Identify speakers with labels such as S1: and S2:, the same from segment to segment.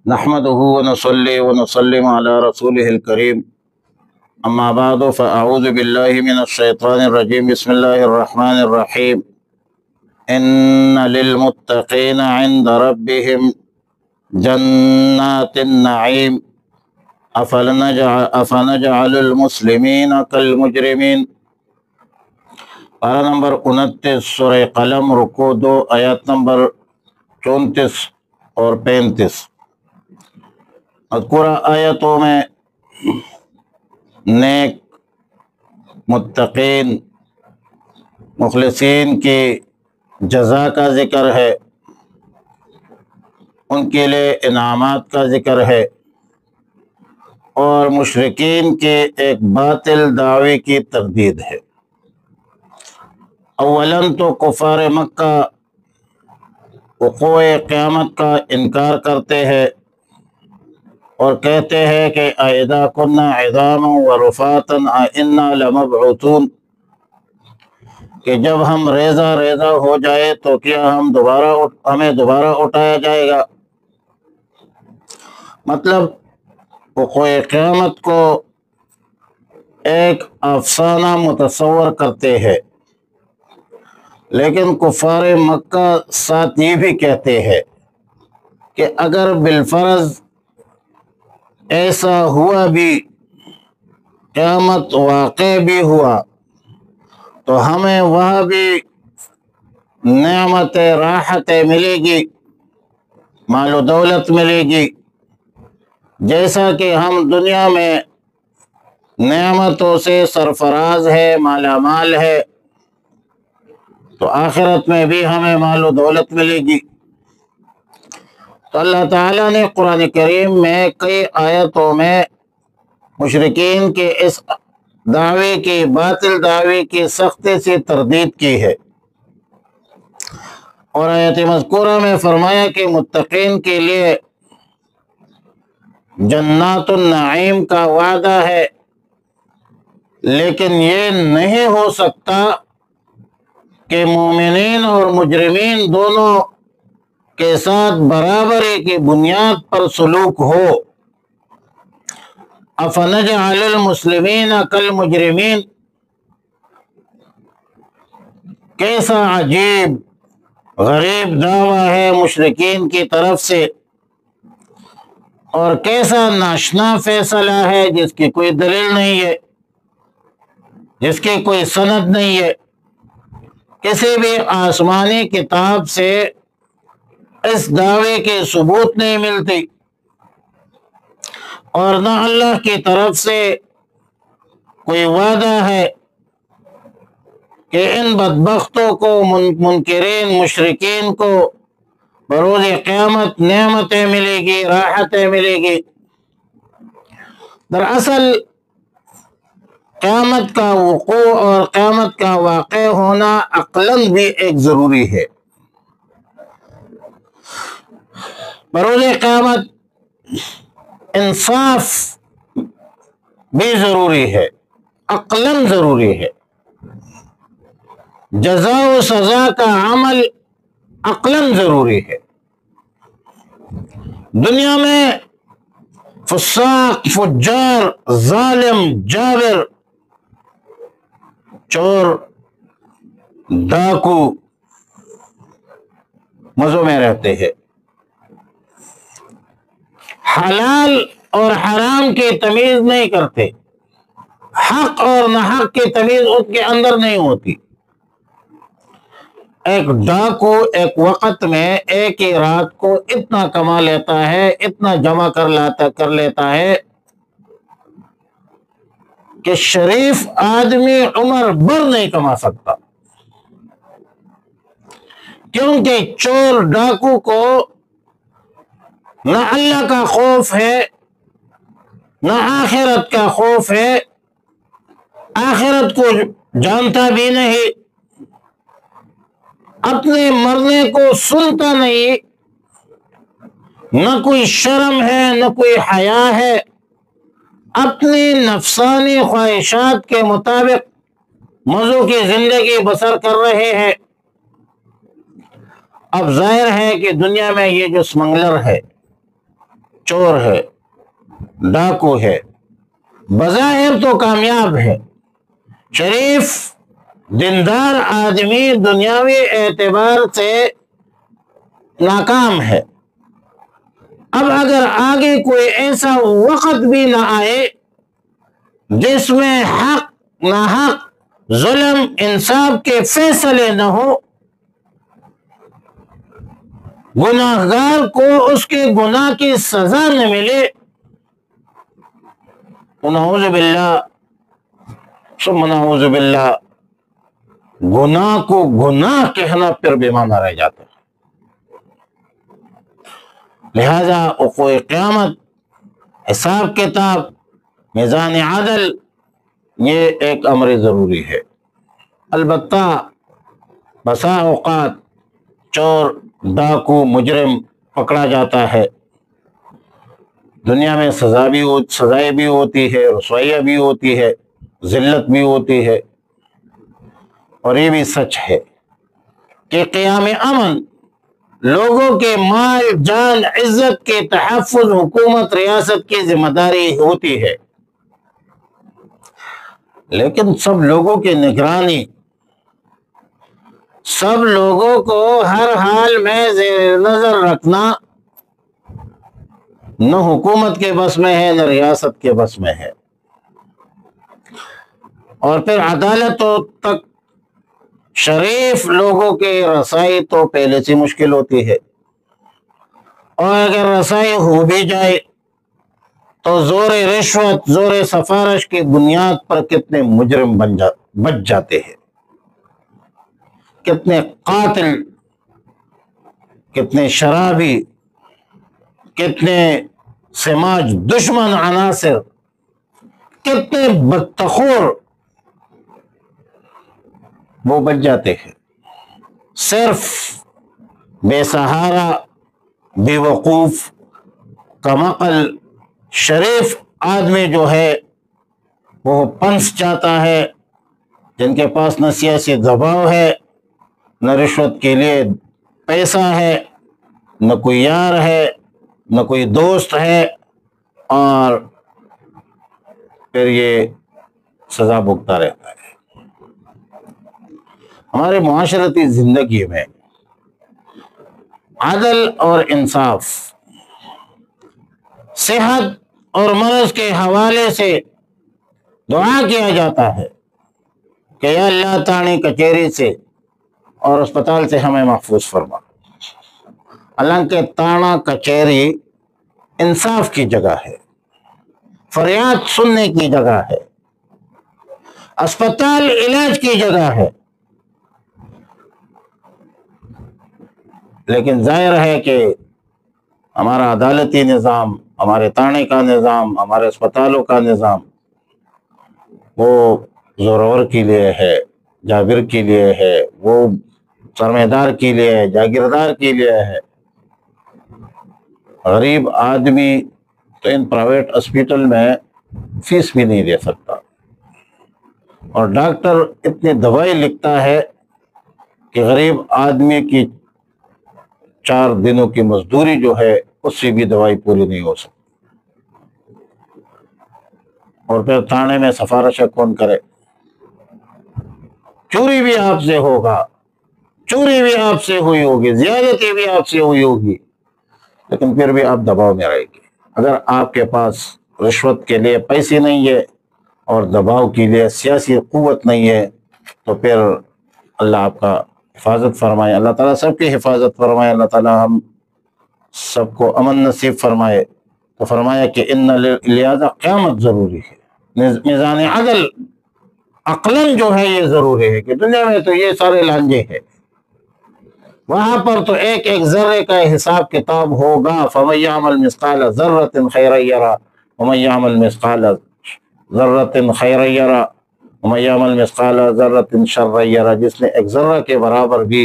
S1: نحمده ونصلي ونسلم على رسوله الكريم اما بعد فاعوذ بالله من الشيطان الرجيم بسم الله الرحمن الرحيم ان للمتقين عند ربهم جنات النعيم افنجعل المسلمين كالمجرمين۔ پارہ نمبر 29 سورہ قلم، رکوع 2، آیات نمبر 34 اور 35۔ مذکورہ آیتوں میں نیک، متقین، مخلصین کی جزا کا ذکر ہے، ان کے لیے انعامات کا ذکر ہے، اور مشرکین کے ایک باطل دعوے کی تردید ہے۔ اولاً تو کفار مکہ وقوع قیامت کا انکار کرتے ہیں اور کہتے ہیں کہ اَإِذَا كُنَّا عِظَامًا وَرُفَاتًا أَإِنَّا لَمَبْعُوثُونَ، کہ جب ہم ریزہ ریزہ ہو جائے تو کیا ہمیں دوبارہ اٹھایا جائے گا۔ مطلب وقوع قیامت کو ایک افسانہ متصور کرتے ہیں، لیکن کفار مکہ ساتھ یہ بھی کہتے ہیں کہ اگر بالفرض ایسا ہوا بھی، قیامت واقع بھی ہوا، تو ہمیں وہاں بھی نعمت راحت ملے گی، مال و دولت ملے گی، جیسا کہ ہم دنیا میں نعمتوں سے سرفراز ہے، مالا مال ہے، تو آخرت میں بھی ہمیں مال و دولت ملے گی۔ تو اللہ تعالیٰ نے قرآن کریم میں کئی آیتوں میں مشرکین کے اس دعوے کی، باطل دعوے کی سختی سے تردید کی ہے، اور آیت مذکورہ میں فرمایا کہ متقین کے لیے جنات النعیم کا وعدہ ہے، لیکن یہ نہیں ہو سکتا کہ مومنین اور مجرمین دونوں کے ساتھ برابری کی بنیاد پر سلوک ہو۔ افنجعل المسلمین کالمجرمین، کیسا عجیب غریب دعویٰ ہے مشرکین کی طرف سے، اور کیسا ناشنا فیصلہ ہے جس کی کوئی دلیل نہیں ہے، جس کی کوئی سند نہیں ہے، کسی بھی آسمانی کتاب سے اس دعوے کے ثبوت نہیں ملتی، اور نہ اللہ کی طرف سے کوئی وعدہ ہے کہ ان بدبختوں کو، منکرین مشرکین کو بروز قیامت نعمتیں ملے گی، راحتیں ملے گی۔ دراصل قیامت کا وقوع اور قیامت کا واقع ہونا عقلاً بھی ایک ضروری ہے۔ بروز قیامت انصاف بھی ضروری ہے، عقلاً ضروری ہے۔ جزا و سزا کا عمل عقلاً ضروری ہے۔ دنیا میں فساق، فجار، ظالم، جابر، چور، ڈاکو مزوں میں رہتے ہیں، حلال اور حرام کی تمیز نہیں کرتے، حق اور ناحق کی تمیز ان کے اندر نہیں ہوتی۔ ایک ڈاکو ایک وقت میں ایک ہی رات کو اتنا کما لیتا ہے، اتنا جمع کر لیتا ہے کہ شریف آدمی عمر بھر نہیں کما سکتا، کیونکہ چور ڈاکو کو نہ اللہ کا خوف ہے، نہ آخرت کا خوف ہے، آخرت کو جانتا بھی نہیں، اپنے مرنے کو سنتا نہیں، نہ کوئی شرم ہے، نہ کوئی حیا ہے، اپنی نفسانی خواہشات کے مطابق مزوں کی زندگی بسر کر رہے ہیں۔ اب ظاہر ہے کہ دنیا میں یہ جو سمگلر ہے، چور ہے، ڈاکو ہے، بظاہر تو کامیاب ہے، شریف دیندار آدمی دنیاوی اعتبار سے ناکام ہے۔ اب اگر آگے کوئی ایسا وقت بھی نہ آئے جس میں حق ناحق، ظلم انصاف کے فیصلے نہ ہو، گناہگار کو اس کے گناہ کی سزا نہ ملے، تو نعوذ باللہ ثم نعوذ باللہ، گناہ کو گناہ کہنا پھر بے معنی رہ جاتا ہے۔ لہذا وقوع قیامت، حساب کتاب، میزان عدل، یہ ایک امر ضروری ہے۔ البتہ بسا اوقات چور، ڈاکو، مجرم پکڑا جاتا ہے، دنیا میں سزائیں بھی ہوتی ہے، رسوائیاں بھی ہوتی ہے، ذلت بھی ہوتی ہے، اور یہ بھی سچ ہے کہ قیام امن، لوگوں کے مال، جان، عزت کے تحفظ حکومت ریاست کی ذمہ داری ہوتی ہے، لیکن سب لوگوں کی نگرانی، سب لوگوں کو ہر حال میں زیر نظر رکھنا نہ حکومت کے بس میں ہے، نہ ریاست کے بس میں ہے۔ اور پھر عدالتوں تک شریف لوگوں کی رسائی تو پہلے سے مشکل ہوتی ہے، اور اگر رسائی ہو بھی جائے تو زور رشوت، زور سفارش کی بنیاد پر کتنے مجرم بچ جاتے ہیں، کتنے قاتل، کتنے شرابی، کتنے سماج دشمن عناصر، کتنے بدتخور وہ بچ جاتے ہیں، صرف بے سہارا، بے وقوف، کمعقل شریف آدمی جو ہے وہ پنس چاہتا ہے، جن کے پاس نہ سیاسی دباؤ ہے، نہ رشوت کے لیے پیسہ ہے، نہ کوئی یار ہے، نہ کوئی دوست ہے، اور پھر یہ سزا بھگتا رہتا ہے۔ ہمارے معاشرتی زندگی میں عدل اور انصاف، صحت اور مرض کے حوالے سے دعا کیا جاتا ہے کہ یا اللہ تانی کچہری سے اور اسپتال سے ہمیں محفوظ فرما۔ حالانکہ تانا کچہری انصاف کی جگہ ہے، فریاد سننے کی جگہ ہے، اسپتال علاج کی جگہ ہے، لیکن ظاہر ہے کہ ہمارا عدالتی نظام، ہمارے تانے کا نظام، ہمارے اسپتالوں کا نظام وہ زورور کے لیے ہے، جابر کے لیے ہے، وہ سرمایدار کے لیے ہے، جاگیردار کے لیے ہے۔ غریب آدمی تو ان پرائیویٹ ہاسپٹل میں فیس بھی نہیں دے سکتا، اور ڈاکٹر اتنی دوائی لکھتا ہے کہ غریب آدمی کی 4 دنوں کی مزدوری جو ہے اس سے بھی دوائی پوری نہیں ہو سکتی۔ اور پھر تھانے میں سفارش کون کرے؟ چوری بھی آپ سے ہوگا، چوری بھی آپ سے ہوئی ہوگی، زیادتی بھی آپ سے ہوئی ہوگی، لیکن پھر بھی آپ دباؤ میں رہے گی۔ اگر آپ کے پاس رشوت کے لیے پیسے نہیں ہے اور دباؤ کے لیے سیاسی قوت نہیں ہے تو پھر اللہ آپ کا حفاظت فرمائے، اللہ تعالیٰ سب کی حفاظت فرمائے، اللہ تعالیٰ ہم سب کو امن نصیب فرمائے۔ تو فرمایا کہ لہذا قیامت ضروری ہے، میزان عدل عقلاً جو ہے یہ ضروری ہے کہ دنیا میں تو یہ سارے لانجے ہیں، وہاں پر تو ایک ایک ذرے کا حساب کتاب ہوگا۔ فَمَن يَعْمَلْ مِثْقَالَ ذَرَّةٍ خَيْرًا يَرَهُ وَمَن يَعْمَلْ مِثْقَالَ ذَرَّةٍ خَيْرًا يَرَهُ وَمَن يَعْمَلْ مِثْقَالَ ذَرَّةٍ شَرًّا يَرَهُ۔ جس نے ایک ذرہ کے برابر بھی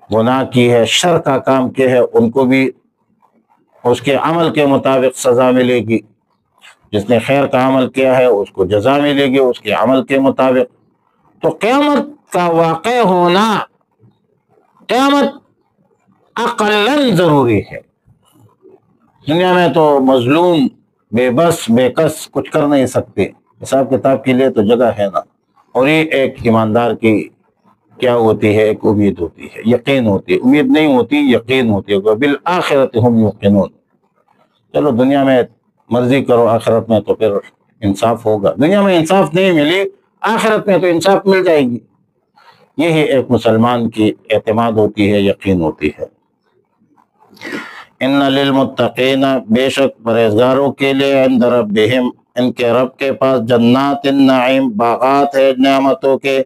S1: گناہ کی ہے، شر کا کام کیا ہے، ان کو بھی اس کے عمل کے مطابق سزا ملے گی، جس نے خیر کا عمل کیا ہے اس کو جزا ملے گی اس کے عمل کے مطابق۔ تو قیامت کا واقع ہونا، قیامت عقلاً ضروری ہے، دنیا میں تو مظلوم بے بس بے کس کچھ کر نہیں سکتے، حساب کتاب کے لیے تو جگہ ہے نا۔ اور یہ ایک ایماندار کی کیا ہوتی ہے، ایک امید ہوتی ہے، یقین ہوتی ہے، امید نہیں ہوتی یقین ہوتی ہے، بالآخرت ہم یوقنون۔ چلو دنیا میں مرضی کرو، آخرت میں تو پھر انصاف ہوگا۔ دنیا میں انصاف نہیں ملی، آخرت میں تو انصاف مل جائے گی۔ یہی ایک مسلمان کی اعتماد ہوتی ہے، یقین ہوتی ہے۔ ان للمتقین، بے شک پرہیزگاروں کے لیے، عند ربہم، ان کے رب کے پاس، جنات النعیم، باغات ہے نعمتوں کے۔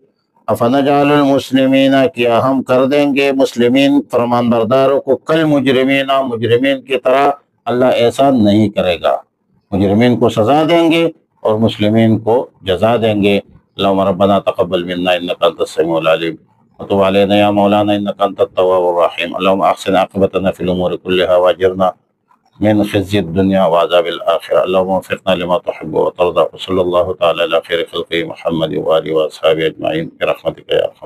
S1: افنجعل المسلمین، کیا ہم کر دیں گے مسلمین فرمان برداروں کو، کل مجرمین، مجرمین کی طرح؟ اللہ ایسا نہیں کرے گا، مجرمین کو سزا دیں گے اور مسلمین کو جزا دیں گے۔ اللہم ربنا تقبل منا انک انت السمیع العلیم وتب علینا یا مولانا انک انت التواب الرحیم۔ اللہم احسن عاقبتنا فی الامور کلها واجرنا من خزي الدنيا وعذاب الآخرة۔ اللهم وفقنا لما تحب وترضى، وصلى الله تعالى على خير خلقه محمد وآله وأصحابه أجمعين برحمتك يا أرحم